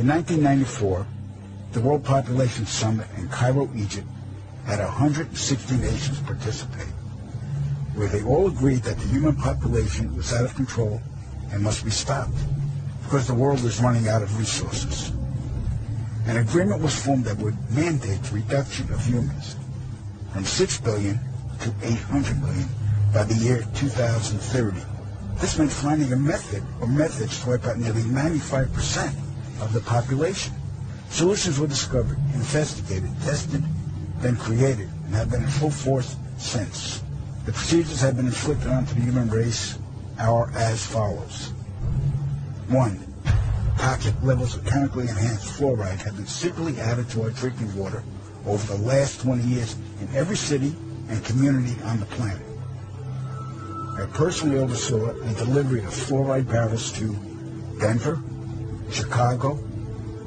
In 1994, the World Population Summit in Cairo, Egypt, had 160 nations participate, where they all agreed that the human population was out of control and must be stopped because the world is running out of resources. An agreement was formed that would mandate the reduction of humans from 6 billion to 800 million by the year 2030. This meant finding a method or methods to wipe out nearly 95% of the population. Solutions were discovered, investigated, tested, then created, and have been in full force since. The procedures have been inflicted onto the human race are as follows. 1. Toxic levels of chemically enhanced fluoride have been secretly added to our drinking water over the last 20 years in every city and community on the planet. I personally oversaw the delivery of fluoride barrels to Denver, Chicago,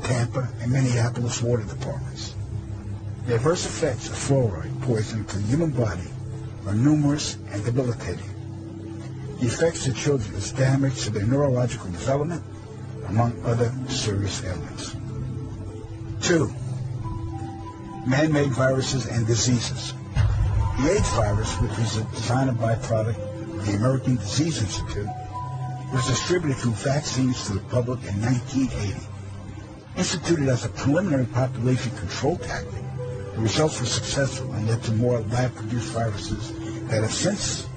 Tampa, and Minneapolis water departments. The adverse effects of fluoride poisoning to the human body are numerous and debilitating. The effects to children is damage to their neurological development, among other serious ailments. 2. Man-made viruses and diseases. The AIDS virus, which was a designer byproduct of the American Disease Institute, was distributed through vaccines to the public in 1980. Instituted as a preliminary population control tactic, the results were successful and led to more lab-produced viruses that have since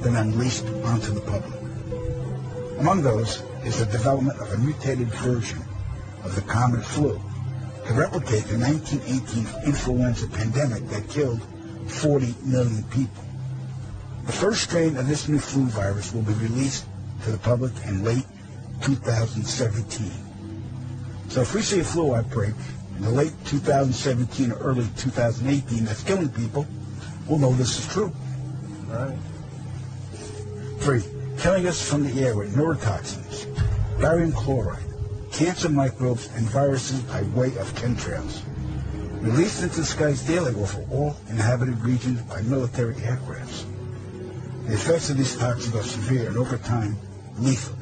been unleashed onto the public. Among those is the development of a mutated version of the common flu to replicate the 1918 influenza pandemic that killed 40 million people. The first strain of this new flu virus will be released to the public in late 2017. So if we see a flu outbreak in the late 2017 or early 2018 that's killing people, we'll know this is true. All right. 3. Killing us from the air with neurotoxins, barium chloride, cancer microbes, and viruses by way of chemtrails. Released into the skies daily over all inhabited regions by military aircrafts. The effects of these toxins are severe and over time lethal,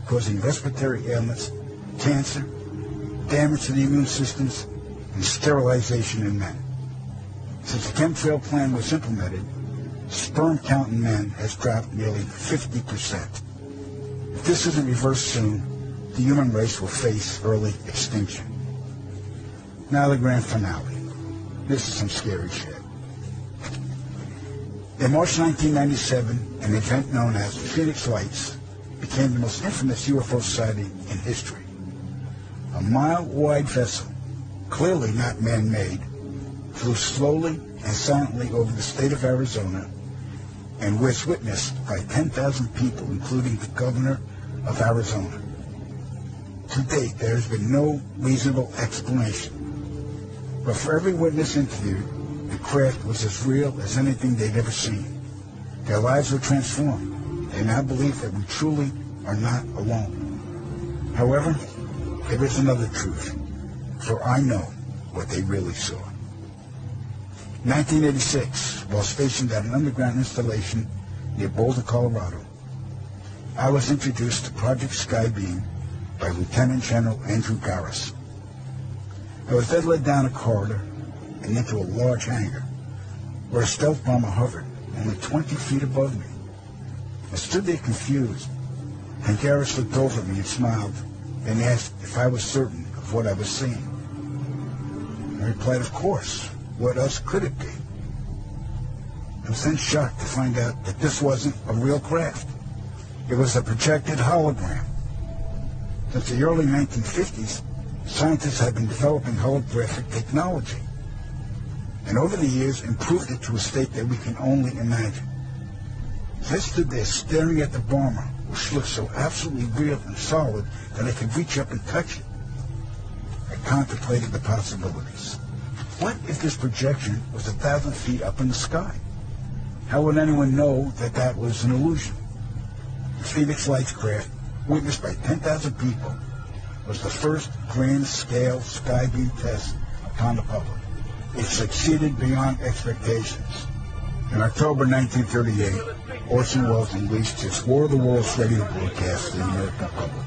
causing respiratory ailments, cancer, damage to the immune systems, and sterilization in men. Since the chemtrail plan was implemented, sperm count in men has dropped nearly 50%. If this isn't reversed soon, the human race will face early extinction. Now the grand finale. This is some scary shit. In March 1997, an event known as the Phoenix Lights became the most infamous UFO sighting in history. A mile-wide vessel, clearly not man-made, flew slowly and silently over the state of Arizona and was witnessed by 10,000 people, including the governor of Arizona. To date, there has been no reasonable explanation. But for every witness interviewed, the craft was as real as anything they'd ever seen. Their lives were transformed. They now believe that we truly are not alone. However, there is another truth, for I know what they really saw. 1986, while stationed at an underground installation near Boulder, Colorado, I was introduced to Project Skybeam by Lieutenant General Andrew Garris. I was then led down a corridor and into a large hangar where a stealth bomber hovered only 20 feet above me. I stood there confused, and Garris looked over at me and smiled and asked if I was certain of what I was seeing. I replied, of course. What else could it be? I was then shocked to find out that this wasn't a real craft. It was a projected hologram. Since the early 1950s, scientists have been developing holographic technology, and over the years improved it to a state that we can only imagine. As I stood there staring at the bomber, which looked so absolutely real and solid that I could reach up and touch it, I contemplated the possibilities. What if this projection was 1,000 feet up in the sky? How would anyone know that that was an illusion? The Phoenix Lights craft, witnessed by 10,000 people, was the first grand-scale skybeam test upon the public. It succeeded beyond expectations. In October 1938, Orson Welles unleashed his War of the Worlds radio broadcast to the American public.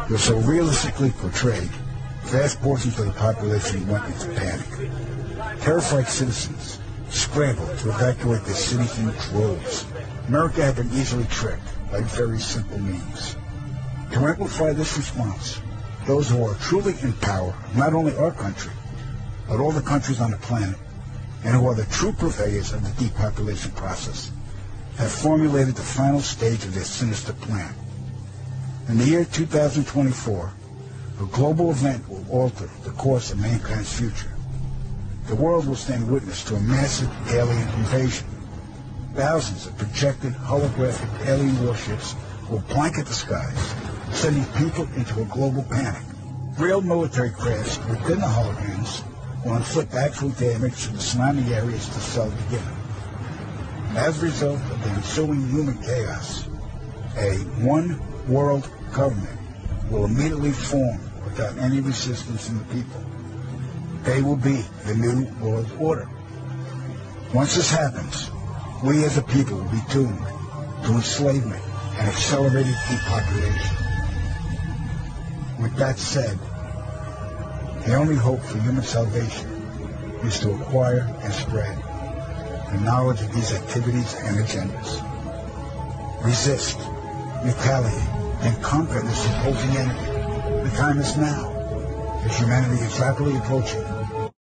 It was so realistically portrayed vast portions of the population went into panic. Terrified citizens scrambled to evacuate their cities in droves. America had been easily tricked by very simple means. To amplify this response, those who are truly in power of not only our country, but all the countries on the planet, and who are the true purveyors of the depopulation process, have formulated the final stage of their sinister plan. In the year 2024, a global event will alter the course of mankind's future. The world will stand witness to a massive alien invasion. Thousands of projected holographic alien warships will blanket the skies, sending people into a global panic. Real military crafts within the holograms will inflict actual damage to the surrounding areas the cell begin. As a result of the ensuing human chaos, a one-world government will immediately form without any resistance from the people. They will be the new world order. Once this happens, we as a people will be doomed to enslavement and accelerated depopulation. With that said, the only hope for human salvation is to acquire and spread the knowledge of these activities and agendas. Resist, retaliate, and conquer this opposing enemy. The time is now, as humanity is rapidly approaching